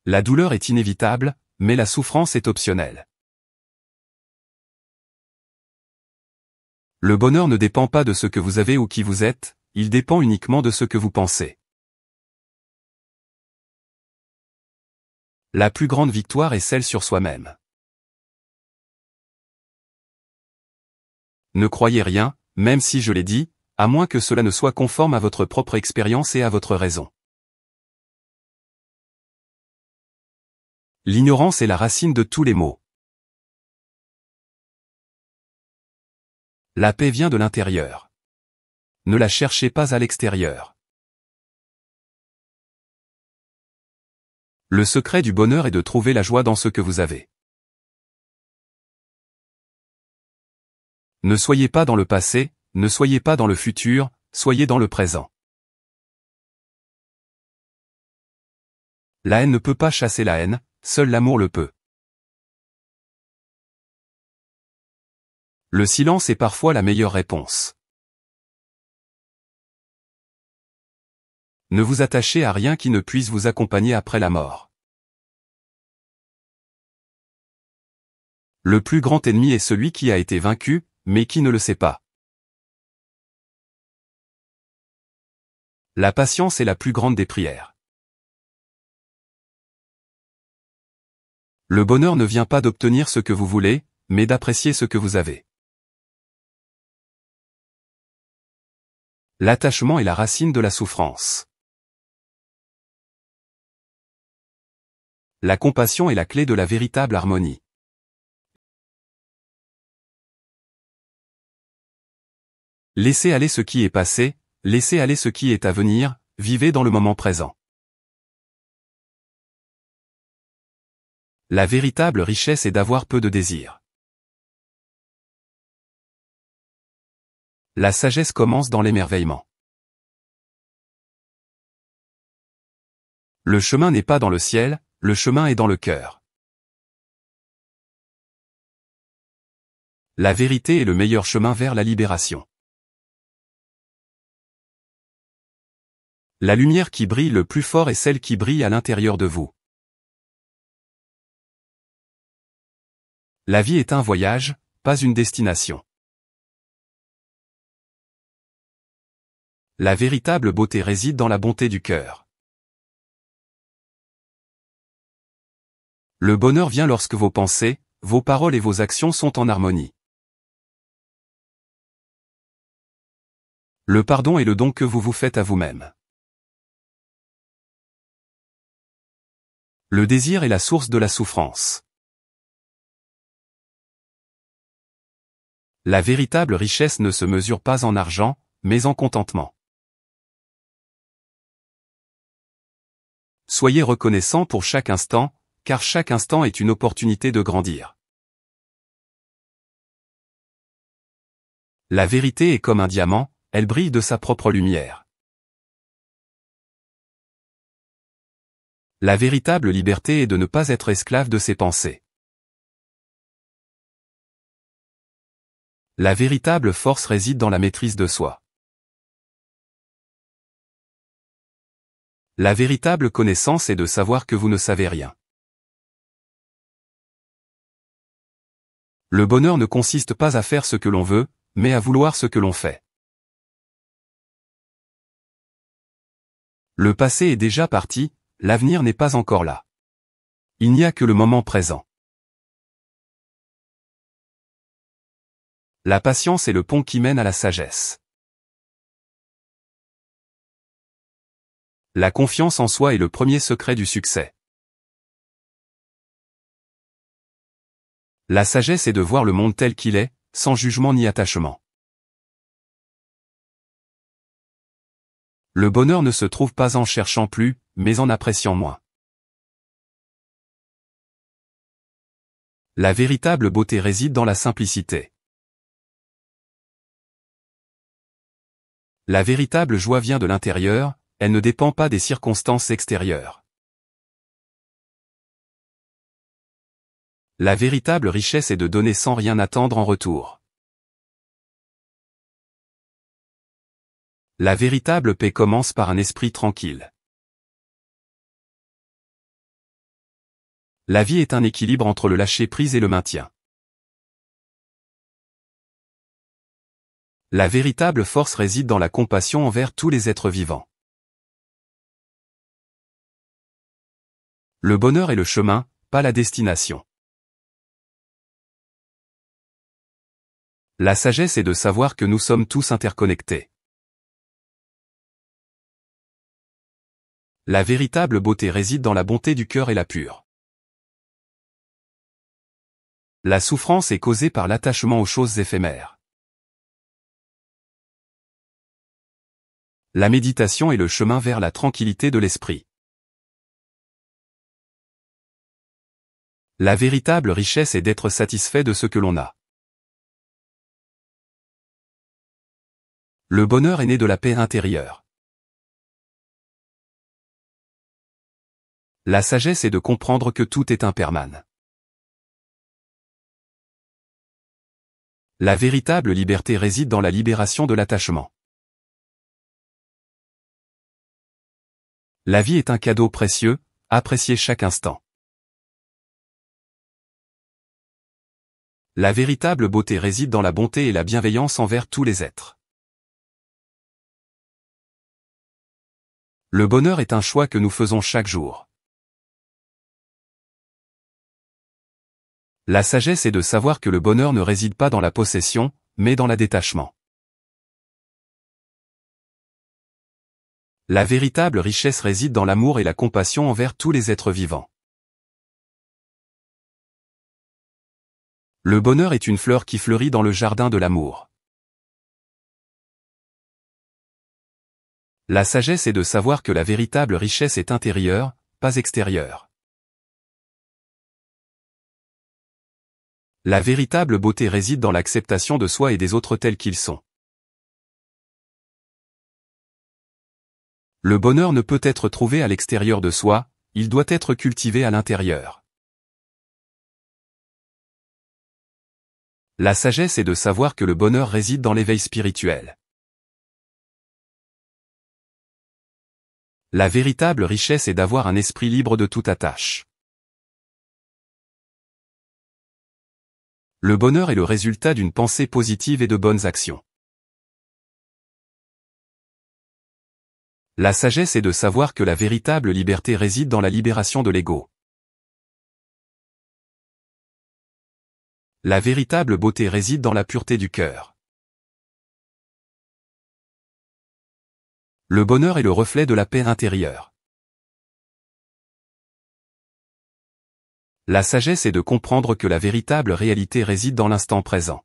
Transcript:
La douleur est inévitable, mais la souffrance est optionnelle. Le bonheur ne dépend pas de ce que vous avez ou qui vous êtes, il dépend uniquement de ce que vous pensez. La plus grande victoire est celle sur soi-même. Ne croyez rien, même si je l'ai dit, à moins que cela ne soit conforme à votre propre expérience et à votre raison. L'ignorance est la racine de tous les maux. La paix vient de l'intérieur. Ne la cherchez pas à l'extérieur. Le secret du bonheur est de trouver la joie dans ce que vous avez. Ne soyez pas dans le passé, ne soyez pas dans le futur, soyez dans le présent. La haine ne peut pas chasser la haine, seul l'amour le peut. Le silence est parfois la meilleure réponse. Ne vous attachez à rien qui ne puisse vous accompagner après la mort. Le plus grand ennemi est celui qui a été vaincu, mais qui ne le sait pas. La patience est la plus grande des prières. Le bonheur ne vient pas d'obtenir ce que vous voulez, mais d'apprécier ce que vous avez. L'attachement est la racine de la souffrance. La compassion est la clé de la véritable harmonie. Laissez aller ce qui est passé, laissez aller ce qui est à venir, vivez dans le moment présent. La véritable richesse est d'avoir peu de désirs. La sagesse commence dans l'émerveillement. Le chemin n'est pas dans le ciel, le chemin est dans le cœur. La vérité est le meilleur chemin vers la libération. La lumière qui brille le plus fort est celle qui brille à l'intérieur de vous. La vie est un voyage, pas une destination. La véritable beauté réside dans la bonté du cœur. Le bonheur vient lorsque vos pensées, vos paroles et vos actions sont en harmonie. Le pardon est le don que vous vous faites à vous-même. Le désir est la source de la souffrance. La véritable richesse ne se mesure pas en argent, mais en contentement. Soyez reconnaissant pour chaque instant, car chaque instant est une opportunité de grandir. La vérité est comme un diamant, elle brille de sa propre lumière. La véritable liberté est de ne pas être esclave de ses pensées. La véritable force réside dans la maîtrise de soi. La véritable connaissance est de savoir que vous ne savez rien. Le bonheur ne consiste pas à faire ce que l'on veut, mais à vouloir ce que l'on fait. Le passé est déjà parti, l'avenir n'est pas encore là. Il n'y a que le moment présent. La patience est le pont qui mène à la sagesse. La confiance en soi est le premier secret du succès. La sagesse est de voir le monde tel qu'il est, sans jugement ni attachement. Le bonheur ne se trouve pas en cherchant plus, mais en appréciant moins. La véritable beauté réside dans la simplicité. La véritable joie vient de l'intérieur, elle ne dépend pas des circonstances extérieures. La véritable richesse est de donner sans rien attendre en retour. La véritable paix commence par un esprit tranquille. La vie est un équilibre entre le lâcher-prise et le maintien. La véritable force réside dans la compassion envers tous les êtres vivants. Le bonheur est le chemin, pas la destination. La sagesse est de savoir que nous sommes tous interconnectés. La véritable beauté réside dans la bonté du cœur et la pure. La souffrance est causée par l'attachement aux choses éphémères. La méditation est le chemin vers la tranquillité de l'esprit. La véritable richesse est d'être satisfait de ce que l'on a. Le bonheur est né de la paix intérieure. La sagesse est de comprendre que tout est impermanent. La véritable liberté réside dans la libération de l'attachement. La vie est un cadeau précieux, appréciez chaque instant. La véritable beauté réside dans la bonté et la bienveillance envers tous les êtres. Le bonheur est un choix que nous faisons chaque jour. La sagesse est de savoir que le bonheur ne réside pas dans la possession, mais dans le détachement. La véritable richesse réside dans l'amour et la compassion envers tous les êtres vivants. Le bonheur est une fleur qui fleurit dans le jardin de l'amour. La sagesse est de savoir que la véritable richesse est intérieure, pas extérieure. La véritable beauté réside dans l'acceptation de soi et des autres tels qu'ils sont. Le bonheur ne peut être trouvé à l'extérieur de soi, il doit être cultivé à l'intérieur. La sagesse est de savoir que le bonheur réside dans l'éveil spirituel. La véritable richesse est d'avoir un esprit libre de toute attache. Le bonheur est le résultat d'une pensée positive et de bonnes actions. La sagesse est de savoir que la véritable liberté réside dans la libération de l'ego. La véritable beauté réside dans la pureté du cœur. Le bonheur est le reflet de la paix intérieure. La sagesse est de comprendre que la véritable réalité réside dans l'instant présent.